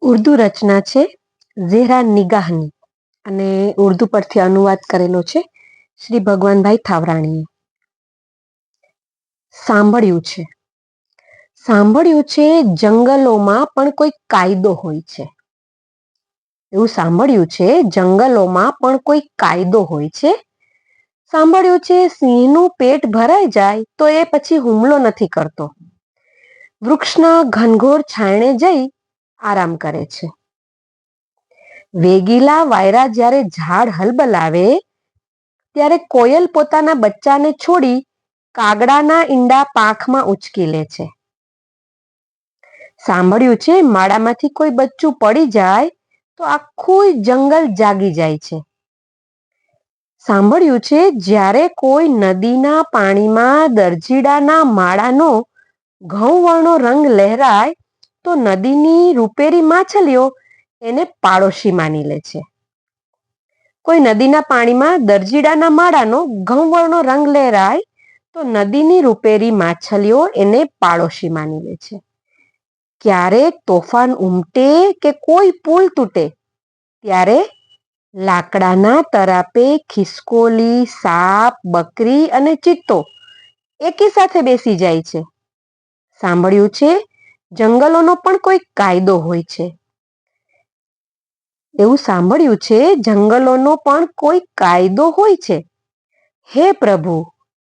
ઉર્દુ રચના છે ઝેરા નિગાહની અને ઉર્દુ પરથી અનુવાદ કરેલો છે શ્રી ભગવાનભાઈ થાવરાણીએ. સાંભળ્યું છે સાંભળ્યું છે જંગલોમાં પણ કોઈ કાયદો હોય છે. એવું સાંભળ્યું છે જંગલોમાં પણ કોઈ કાયદો હોય છે. સાંભળ્યું છે સિંહનું પેટ ભરાઈ જાય તો એ પછી હુમલો નથી કરતો. વૃક્ષના ઘનઘોર છાયણે જઈ આરામ કરે છે. વેગીલા વાયરા જ્યારે ઝાડ હલબલાવે ત્યારે કોયલ પોતાના બચ્ચાને છોડી કાગડાના ઈંડા પાંખમાં ઉચકી લે છે. સાંભળ્યું છે માળામાંથી કોઈ બચ્ચું પડી જાય તો આખું જંગલ જાગી જાય છે. સાંભળ્યું છે જ્યારે કોઈ નદીના પાણીમાં દરજીડાના માળાનો ઘઉંવર્ણો રંગ લહેરાય તો નદીની રૂપેરી માછલીઓ એને પાડોશી માની લે છે. કોઈ નદીના પાણીમાં દરજીડાના માળાનો ઘઉંવર્ણો રંગ લહેરાય તો નદીની રૂપેરી માછલીઓ એને પાડોશી માની લે છે. ક્યારેક તોફાન ઉમટે કે કોઈ પુલ તૂટે ત્યારે લાકડાના તરાપે ખિસકોલી, સાપ, બકરી અને ચિત્તો એકી સાથે બેસી જાય છે. સાંભળ્યું છે જંગલોનો પણ કોઈ કાયદો હોય છે. એવું સાંભળ્યું છે જંગલોનો પણ કોઈ કાયદો હોય છે. હે પ્રભુ,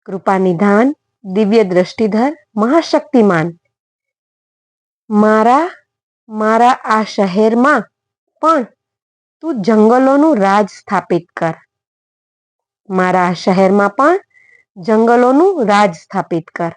કૃપા નિધાન, દિવ્ય દ્રષ્ટિધર, મહાશક્તિમાન, મારા આ શહેરમાં પણ તું જંગલોનું રાજ સ્થાપિત કર. મારા આ શહેરમાં પણ જંગલોનું રાજ સ્થાપિત કર.